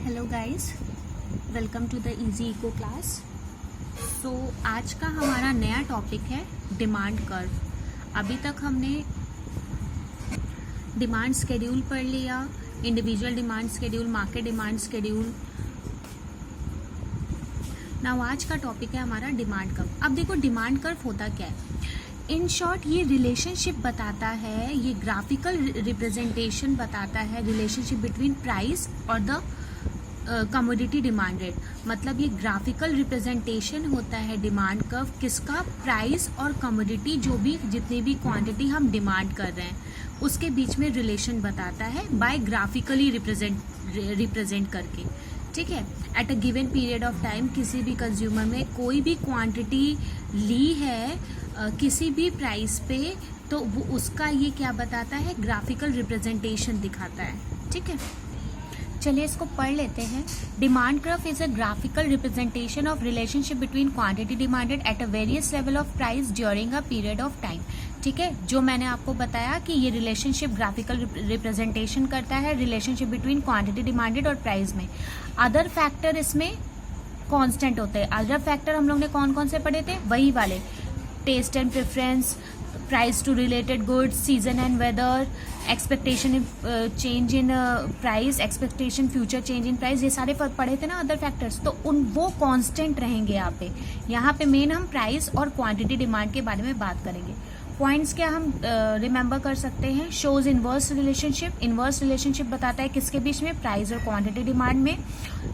Hello guys, welcome to the easy eco class. So आज का हमारा नया टॉपिक है डिमांड कर्व। अभी तक हमने डिमांड स्केड्यूल पढ़ लिया, individual demand schedule, market demand schedule. Now आज का टॉपिक है हमारा डिमांड कर्व। अब देखो डिमांड कर्व होता क्या है। इन शॉर्ट ये रिलेशनशिप बताता है, ये ग्राफिकल रिप्रेजेंटेशन बताता है रिलेशनशिप बिटवीन प्राइस और द कमोडिटी डिमांड रेट। मतलब ये ग्राफिकल रिप्रेजेंटेशन होता है डिमांड कर्व किसका, प्राइस और कमोडिटी, जो भी जितनी भी क्वांटिटी हम डिमांड कर रहे हैं उसके बीच में रिलेशन बताता है बाय ग्राफिकली रिप्रेजेंट करके। ठीक है, at a given period of time किसी भी कंज्यूमर में कोई भी क्वांटिटी ली है किसी भी प्राइस पे, तो वो उसका ये क्या बताता है, ग्राफिकल रिप्रेजेंटेशन दिखाता है। ठीक है, चलिए इसको पढ़ लेते हैं। Demand curve is a graphical representation of relationship between quantity demanded at a various level of price during a period of time. ठीक है, जो मैंने आपको बताया कि ये रिलेशनशिप ग्राफिकल रिप्रेजेंटेशन करता है रिलेशनशिप बिटवीन क्वांटिटी डिमांडेड और प्राइस में। अदर फैक्टर इसमें कांस्टेंट होते हैं। अदर फैक्टर हम लोग ने कौन कौन से पढ़े थे, वही वाले, taste and preference, price to related goods, season and weather, expectation change in price, expectation future change in price, ये सारे पढ़े थे ना अदर फैक्टर्स। तो वो कांस्टेंट रहेंगे यहाँ पे मेन हम प्राइस और क्वांटिटी डिमांड के बारे में बात करेंगे। पॉइंट्स क्या हम रिमेंबर कर सकते हैं, shows inverse relationship. Inverse relationship बताता है किसके बीच में, प्राइस और क्वांटिटी डिमांड में।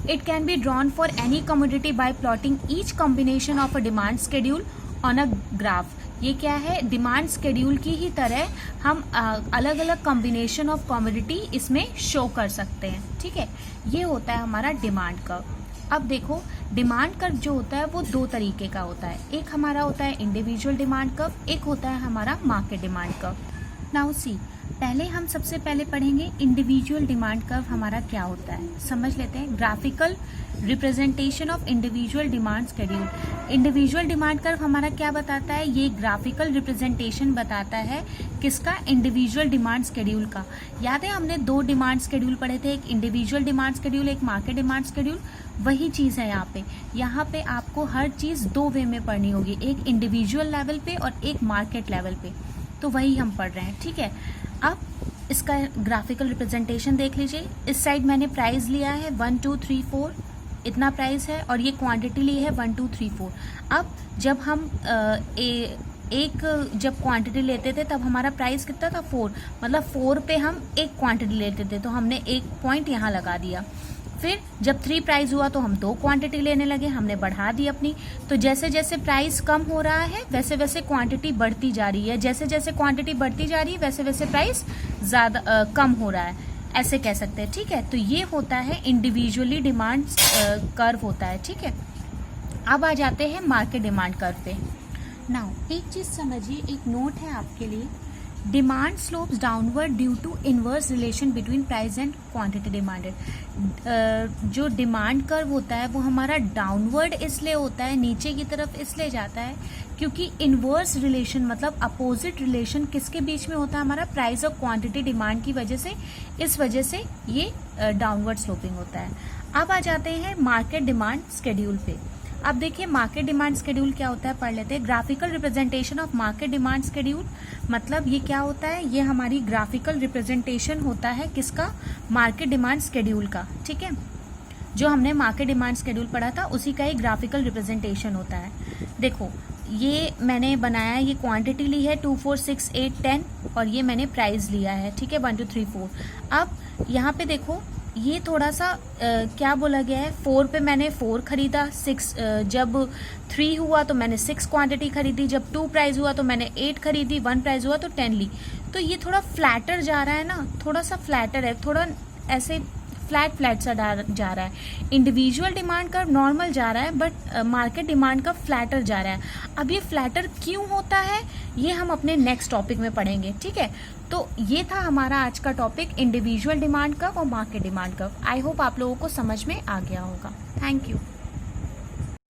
It can be drawn for any commodity bye plotting each combination of a demand schedule on a graph. ये क्या है, डिमांड शेड्यूल की ही तरह हम अलग अलग कॉम्बिनेशन ऑफ कमोडिटी इसमें शो कर सकते हैं। ठीक है, ये होता है हमारा डिमांड कर्व। अब देखो डिमांड कर्व जो होता है वो दो तरीके का होता है। एक हमारा होता है इंडिविजुअल डिमांड कर्व, एक होता है हमारा market demand curve. Now see, पहले हम सबसे पहले पढ़ेंगे इंडिविजुअल डिमांड कर्व हमारा क्या होता है, समझ लेते हैं। Graphical representation of individual demand schedule. Individual demand curve हमारा क्या बताता है, ये ग्राफिकल रिप्रेजेंटेशन बताता है किसका, इंडिविजुअल डिमांड शेड्यूल का। याद है हमने दो डिमांड शेड्यूल पढ़े थे, एक इंडिविजुअल डिमांड शेड्यूल, एक मार्केट डिमांड शेड्यूल। वही चीज है यहाँ पे आपको हर चीज दो वे में पढ़नी होगी, एक इंडिविजुअल लेवल पे और एक मार्केट लेवल पे। तो वही हम पढ़ रहे हैं। ठीक है, अब इसका ग्राफिकल रिप्रेजेंटेशन देख लीजिए। इस साइड मैंने प्राइस लिया है 1 2 3 4, इतना प्राइस है, और ये क्वांटिटी ली है 1 2 3 4। अब जब हम जब क्वांटिटी लेते थे तब हमारा प्राइस कितना था, 4, मतलब 4 पे हम एक क्वांटिटी लेते थे, तो हमने एक पॉइंट यहाँ लगा दिया। फिर जब 3 प्राइस हुआ तो हम 2 क्वांटिटी लेने लगे, हमने बढ़ा दी अपनी। तो जैसे जैसे प्राइस कम हो रहा है वैसे वैसे क्वांटिटी बढ़ती जा रही है, जैसे जैसे क्वांटिटी बढ़ती जा रही है वैसे वैसे प्राइस ज्यादा कम हो रहा है, ऐसे कह सकते हैं। ठीक है, तो ये होता है इंडिविजुअली डिमांड कर्व होता है। ठीक है, अब आ जाते हैं मार्केट डिमांड कर्व पे। नाउ एक चीज समझिए, एक नोट है आपके लिए, demand slopes downward due to inverse relation between price and quantity demanded. जो डिमांड कर्व होता है वो हमारा डाउनवर्ड इसलिए होता है, नीचे की तरफ इसलिए जाता है क्योंकि इनवर्स रिलेशन मतलब अपोजिट रिलेशन किसके बीच में होता है, हमारा प्राइस और क्वांटिटी डिमांड की वजह से, इस वजह से ये डाउनवर्ड स्लोपिंग होता है। अब आ जाते हैं मार्केट डिमांड शेड्यूल पे। अब देखिए मार्केट डिमांड शेड्यूल क्या होता है, पढ़ लेते हैं। Graphical representation of market demand schedule, मतलब ये क्या होता है, ये हमारी ग्राफिकल रिप्रेजेंटेशन होता है किसका, मार्केट डिमांड शेड्यूल का। ठीक है, जो हमने मार्केट डिमांड शेड्यूल पढ़ा था उसी का ही ग्राफिकल रिप्रेजेंटेशन होता है। देखो ये मैंने बनाया, ये क्वांटिटी ली है 2 4 6 8 10, और ये मैंने प्राइस लिया है। ठीक है, 1 2 3 4। अब यहाँ पे देखो ये थोड़ा सा क्या बोला गया है, 4 पे मैंने 4 खरीदा, 6 जब 3 हुआ तो मैंने 6 क्वांटिटी खरीदी, जब 2 प्राइस हुआ तो मैंने 8 खरीदी, 1 प्राइस हुआ तो 10 ली। तो ये थोड़ा फ्लैटर जा रहा है ना, थोड़ा सा फ्लैटर है, थोड़ा ऐसे फ्लैट सा जा रहा है। इंडिविजुअल डिमांड का नॉर्मल जा रहा है, बट मार्केट डिमांड का फ्लैटर जा रहा है। अब ये फ्लैटर क्यों होता है ये हम अपने नेक्स्ट टॉपिक में पढ़ेंगे। ठीक है, तो ये था हमारा आज का टॉपिक, इंडिविजुअल डिमांड कर्व और market demand curve. I hope आप लोगों को समझ में आ गया होगा। Thank you.